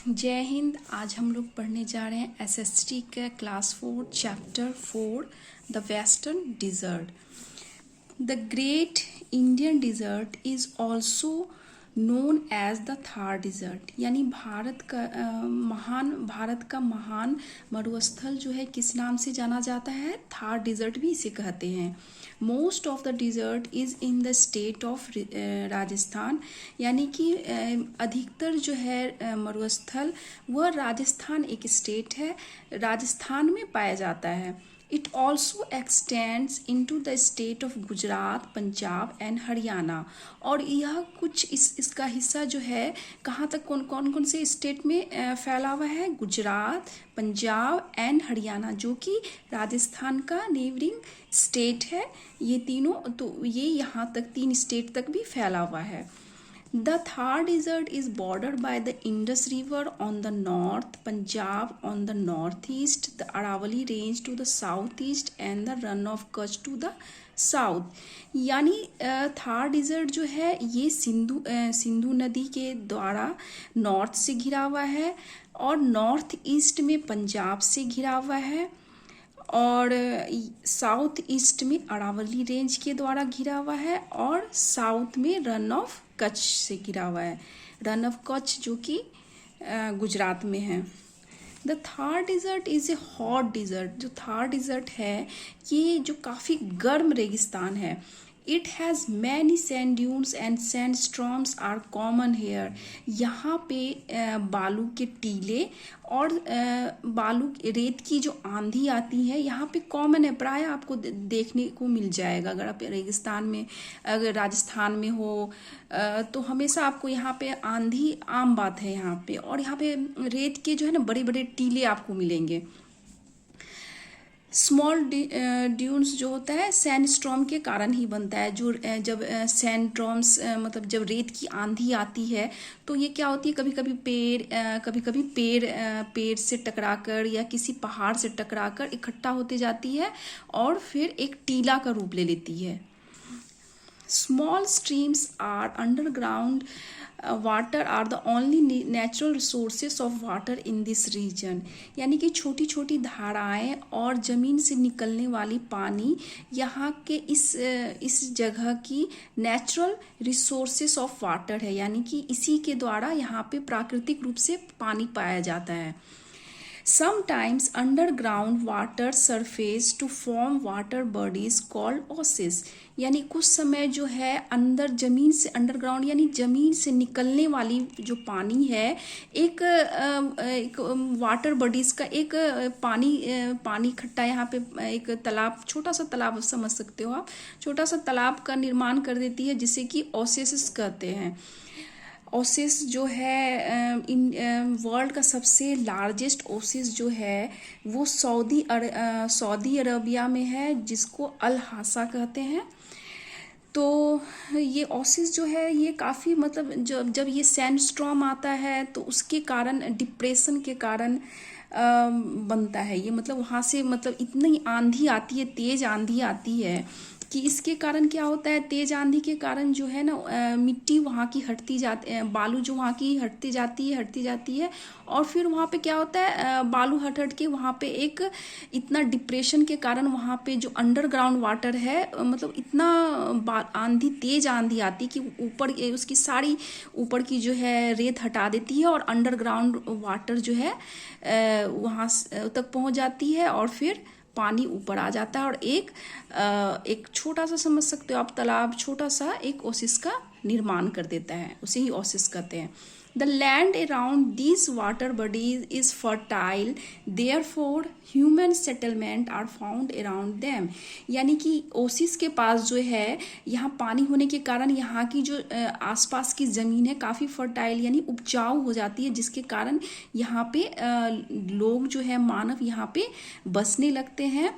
जय हिंद। आज हम लोग पढ़ने जा रहे हैं एसएसटी का class 4 chapter 4 the western desert. The great Indian desert is also known as the Thar desert, यानी भारत का महान मरुस्थल जो है किस नाम से जाना जाता है? थार डिज़र्ट भी इसे कहते हैं। Most of the desert is in the state of Rajasthan, यानी कि अधिकतर जो है मरुस्थल वह राजस्थान एक स्टेट है, राजस्थान में पाया जाता है। It also x tends into the state of Gujarat, Punjab and Haryana. और यह कुछ इसका हिस्सा जो है कहाँ तक कौन से स्टेट में फैला हुआ है? गुजरात, पंजाब एंड हरियाणा, जो कि राजस्थान का नेबरिंग स्टेट है। ये तीनों, तो ये यहाँ तक 3 स्टेट तक भी फैला हुआ है। The Thar Desert is bordered by the Indus River on the north, Punjab on the northeast, the Aravalli Range to the southeast and the Run of Kutch to the south। यानी Thar dessert जो है ये सिंधु नदी के द्वारा north से घिरा हुआ है और नॉर्थ ईस्ट में पंजाब से घिरा हुआ है और साउथ ईस्ट में अरावली रेंज के द्वारा घिरा हुआ है और साउथ में रन ऑफ कच्छ से घिरा हुआ है। रन ऑफ कच्छ जो कि गुजरात में है। The Thar desert is a hot desert. जो थार डिज़र्ट है ये जो काफ़ी गर्म रेगिस्तान है। It has many sand dunes and sand storms are common here. यहाँ पे बालू के टीले और बालू रेत की जो आंधी आती है यहाँ पे कॉमन है, प्राय आपको देखने को मिल जाएगा। अगर आप रेगिस्तान में, अगर राजस्थान में हो तो हमेशा आपको यहाँ पे आंधी आम बात है यहाँ पे। और यहाँ पे रेत के जो है ना बड़े बड़े टीले आपको मिलेंगे। स्मॉल ड्यून्स जो होता है सैंडस्टॉर्म के कारण ही बनता है। जो जब सैंडस्टॉर्म्स मतलब जब रेत की आंधी आती है तो ये क्या होती है, कभी कभी पेड़ से टकराकर या किसी पहाड़ से टकराकर इकट्ठा होते जाती है और फिर एक टीला का रूप ले लेती है। Small streams are underground water are the only natural resources of water in this region। यानी कि छोटी छोटी धाराएं और ज़मीन से निकलने वाली पानी यहाँ के इस जगह की नेचुरल रिसोर्सेस ऑफ वाटर है, यानी कि इसी के द्वारा यहाँ पे प्राकृतिक रूप से पानी पाया जाता है। Sometimes underground water surface to form water bodies called oases। यानी कुछ समय जो है अंदर जमीन से, अंडरग्राउंड यानी जमीन से निकलने वाली जो पानी है एक वाटर बॉडीज का एक पानी इकट्ठा यहाँ पे एक तालाब, छोटा सा तालाब समझ सकते हो आप, छोटा सा तालाब का निर्माण कर देती है जिसे कि ओसेसिस कहते हैं। ओसिस जो है वर्ल्ड का सबसे लार्जेस्ट ओसिस जो है वो सऊदी अरबिया में है, जिसको अल हासा कहते हैं। तो ये ओसिस जो है ये काफ़ी मतलब जब ये सैंडस्टॉर्म आता है तो उसके कारण, डिप्रेशन के कारण बनता है ये। मतलब वहाँ से मतलब इतनी आंधी आती है, तेज़ आंधी आती है कि इसके कारण क्या होता है, तेज आंधी के कारण जो है ना मिट्टी वहाँ की हटती जाती है, बालू जो वहाँ की हटती जाती है और फिर वहाँ पे क्या होता है, बालू हट के वहाँ पे एक इतना डिप्रेशन के कारण वहाँ पे जो अंडरग्राउंड वाटर है मतलब इतना तेज आंधी आती कि ऊपर उसकी सारी ऊपर की जो है रेत हटा देती है और अंडरग्राउंड वाटर जो है वहाँ तक पहुँच जाती है और फिर पानी ऊपर आ जाता है और एक छोटा सा, समझ सकते हो आप, तालाब छोटा सा एक ओसिस का निर्माण कर देता है, उसे ही ओसिस कहते हैं। The land around this water bodies is fertile, therefore human settlement are found around them. यानी कि ओसिस के पास जो है यहाँ पानी होने के कारण यहाँ की जो आसपास की ज़मीन है काफ़ी फर्टाइल यानी उपजाऊ हो जाती है, जिसके कारण यहाँ पे लोग जो है, मानव यहाँ पे बसने लगते हैं।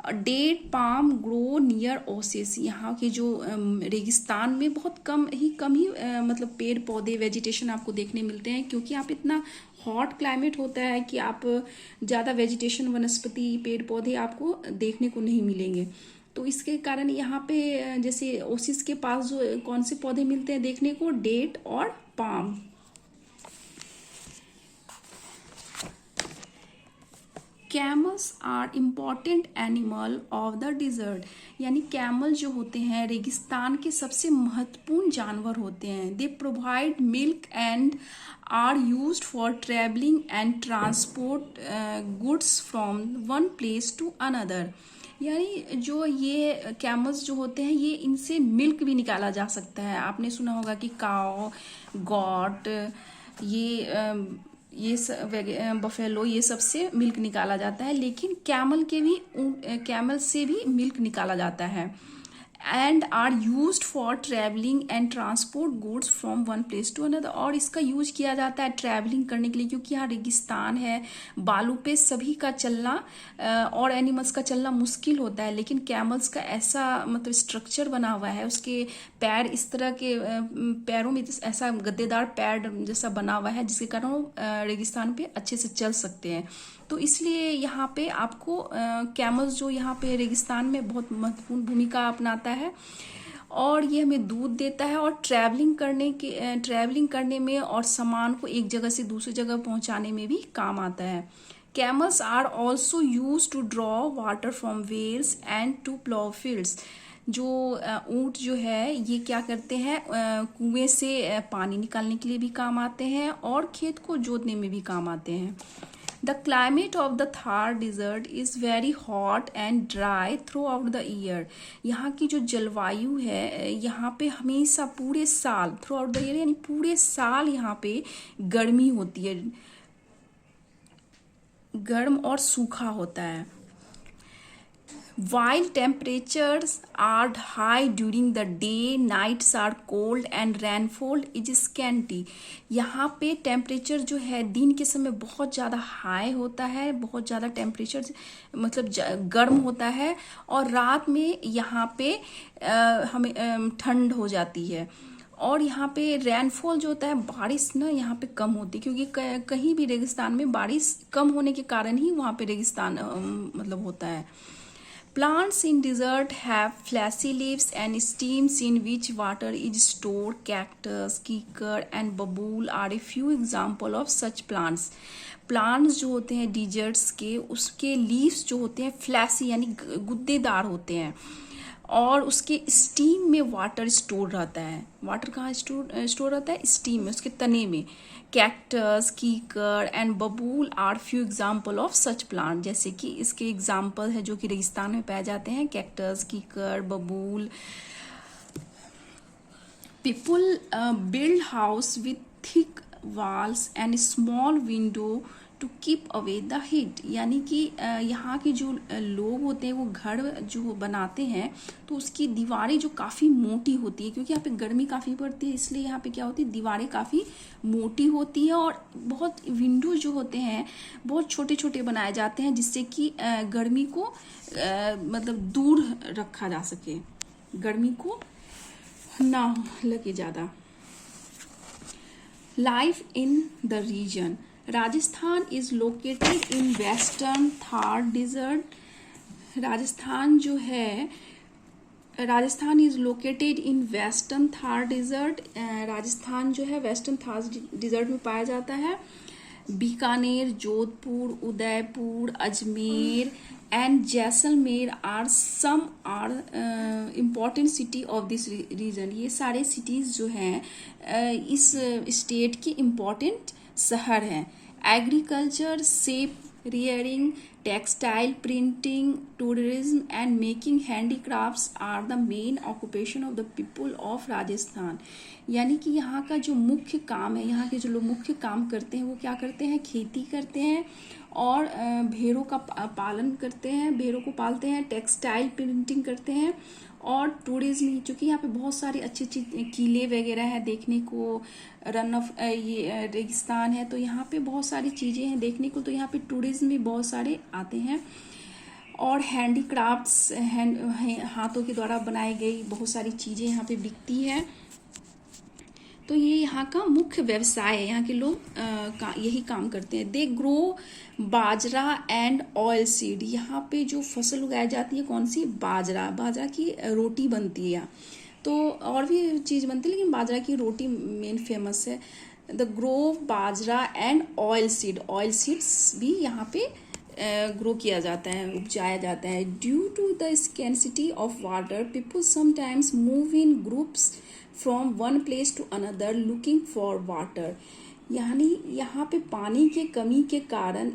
Date palm grow near oasis. यहाँ के जो रेगिस्तान में बहुत कम ही मतलब पेड़ पौधे, वेजिटेशन आपको देखने मिलते हैं, क्योंकि यहाँ पे इतना हॉट क्लाइमेट होता है कि आप ज़्यादा वेजिटेशन, वनस्पति, पेड़ पौधे आपको देखने को नहीं मिलेंगे। तो इसके कारण यहाँ पे जैसे ओसिस के पास जो कौन से पौधे मिलते हैं देखने को, डेट और palm. Camels are important animal of the desert, यानी कैमल जो होते हैं रेगिस्तान के सबसे महत्वपूर्ण जानवर होते हैं। They provide milk and are used for travelling and transport goods from one place to another, यानी जो ये कैमल्स जो होते हैं ये इनसे मिल्क भी निकाला जा सकता है। आपने सुना होगा कि काओ, गॉट, ये बफेलो, ये सब से मिल्क निकाला जाता है, लेकिन कैमल से भी मिल्क निकाला जाता है। And are used for travelling and transport goods from one place to another, और इसका यूज किया जाता है ट्रैवलिंग करने के लिए, क्योंकि यहाँ रेगिस्तान है, बालू पे सभी का चलना और एनिमल्स का चलना मुश्किल होता है, लेकिन कैमल्स का ऐसा मतलब स्ट्रक्चर बना हुआ है, उसके पैर इस तरह के पैरों में ऐसा गद्देदार पैर जैसा बना हुआ है, जिसके कारण वो रेगिस्तान पे अच्छे से चल सकते हैं। तो इसलिए यहाँ पे आपको कैमल्स जो यहाँ पे रेगिस्तान में बहुत महत्वपूर्ण भूमिका अपनाता है, और ये हमें दूध देता है, और ट्रैवलिंग करने में और सामान को एक जगह से दूसरी जगह पहुंचाने में भी काम आता है। Camels are also use to draw water from wells and to plough fields, जो ऊंट जो है ये क्या करते हैं, कुएं से पानी निकालने के लिए भी काम आते हैं और खेत को जोतने में भी काम आते हैं। The climate of the Thar desert is very hot and dry throughout the year. यहाँ की जो जलवायु है यहाँ पे हमेशा पूरे साल, throughout the year यानी पूरे साल यहाँ पे गर्मी होती है, गर्म और सूखा होता है। While temperatures are high during the day, nights are cold and rainfall is scanty. यहाँ पे टेम्परेचर जो है दिन के समय बहुत ज़्यादा हाई होता है, बहुत ज़्यादा टेम्परेचर मतलब गर्म होता है, और रात में यहाँ पे हमें ठंड हो जाती है, और यहाँ पे रेनफॉल जो होता है, बारिश ना यहाँ पे कम होती है, क्योंकि कहीं भी रेगिस्तान में बारिश कम होने के कारण ही वहाँ पे रेगिस्तान मतलब होता है। Plants in desert have fleshy leaves and stems in which water is stored. Cactus, kikar and babul are a few example of such plants. Plants जो होते हैं डिजर्ट्स के, उसके लीव्स जो होते हैं फ्लैसी यानी गुद्देदार होते हैं, और उसके स्टीम में वाटर स्टोर रहता है। वाटर कहाँ स्टोर रहता है? स्टीम में, उसके तने में। कैक्टस, कीकर एंड बबूल are few example of such plant, जैसे कि इसके एग्जाम्पल है जो कि रेगिस्तान में पाए जाते हैं, कैक्टस, कीकर, बबूल। People build house with thick walls and small window to keep away the heat, यानी कि यहाँ के जो लोग होते हैं वो घर जो बनाते हैं तो उसकी दीवारें जो काफ़ी मोटी होती है, क्योंकि यहाँ पे गर्मी काफ़ी पड़ती है, इसलिए यहाँ पे क्या होती है, दीवारें काफ़ी मोटी होती है, और बहुत विंडो जो होते हैं बहुत छोटे छोटे बनाए जाते हैं, जिससे कि गर्मी को मतलब दूर रखा जा सके, गर्मी को ना लगे ज़्यादा। Life in the region, Rajasthan is located in western Thar desert. Rajasthan जो है, Rajasthan is located in western Thar desert. Rajasthan जो है वेस्टर्न थार डिजर्ट में पाया जाता है। Bikaner, Jodhpur, Udaipur, Ajmer and Jaisalmer are important city of this region. ये सारे सिटीज़ जो हैं इस स्टेट की इम्पॉर्टेंट शहर हैं। Agriculture, shape rearing, textile, printing, tourism and making handicrafts are the main occupation of the people of Rajasthan. यानी कि यहाँ का जो मुख्य काम है, यहाँ के जो लोग मुख्य काम करते हैं वो क्या करते हैं, खेती करते हैं और भेड़ों का पालन करते हैं, भेड़ों को पालते हैं, टेक्सटाइल प्रिंटिंग करते हैं और टूरिज्म, चूँकि यहाँ पे बहुत सारी अच्छी अच्छी किले वगैरह हैं देखने को, रन ऑफ ये रेगिस्तान है तो यहाँ पे बहुत सारी चीज़ें हैं देखने को, तो यहाँ पे टूरिज्म भी बहुत सारे आते हैं। और हैंडीक्राफ्ट्स, हाथों के द्वारा बनाई गई बहुत सारी चीज़ें यहाँ पे बिकती है। तो ये यहाँ का मुख्य व्यवसाय है, यहाँ के लोग यही काम करते हैं। They grow bajra and oil seed, यहाँ पे जो फसल उगाई जाती है कौन सी, बाजरा, बाजरा की रोटी बनती है यहाँ, तो और भी चीज़ बनती है लेकिन बाजरा की रोटी मेन फेमस है। The grow bajra and oil seed, oil seeds भी यहाँ पे ग्रो किया जाता है, उपजाया जाता है। Due to the scarcity of water people sometimes move in groups from one place to another looking for water. यानी यहाँ पे पानी के कमी के कारण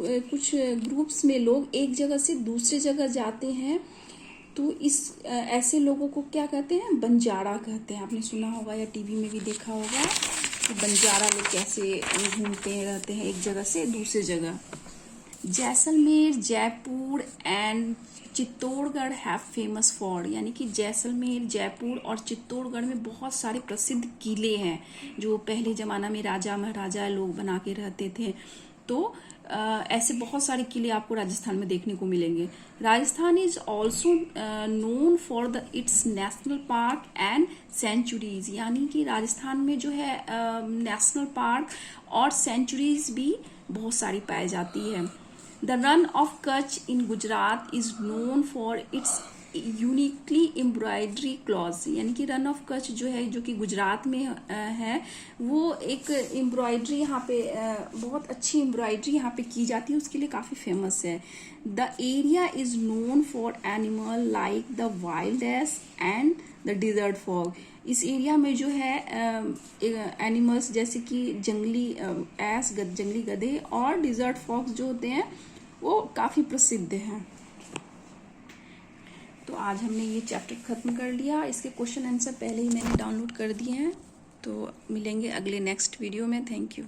कुछ ग्रुप्स में लोग एक जगह से दूसरे जगह जाते हैं। तो इस ऐसे लोगों को क्या कहते हैं? बंजारा कहते हैं। आपने सुना होगा या टीवी में भी देखा होगा कि बंजारा लोग कैसे घूमते रहते हैं एक जगह से दूसरी जगह। Jaisalmer, Jaipur and Chittorgarh have famous for, यानी कि जैसलमेर, जयपुर और चित्तौड़गढ़ में बहुत सारे प्रसिद्ध किले हैं जो पहले ज़माना में राजा महाराजा लोग बना के रहते थे। तो ऐसे बहुत सारे किले आपको राजस्थान में देखने को मिलेंगे। Rajasthan is also known for the its national park and sanctuaries, यानी कि राजस्थान में जो है नेशनल पार्क और सेंचुरीज भी बहुत सारी पाई जाती है। The run of Kutch in Gujarat is known for its uniquely embroidery cloth, यानी कि रन ऑफ कच्छ जो है, जो कि गुजरात में है, वो एक एम्ब्रॉयडरी यहाँ पे बहुत अच्छी एम्ब्रॉयडरी यहाँ पे की जाती है, उसके लिए काफ़ी फेमस है। The area is known for animal like the wild ass and the dessert fog. इस एरिया में जो है एनिमल्स जैसे कि जंगली एस, जंगली गधे और डिजर्ट फॉक्स जो होते हैं वो काफ़ी प्रसिद्ध हैं। तो आज हमने ये चैप्टर ख़त्म कर लिया। इसके क्वेश्चन आंसर पहले ही मैंने डाउनलोड कर दिए हैं। तो मिलेंगे अगले नेक्स्ट वीडियो में। Thank you.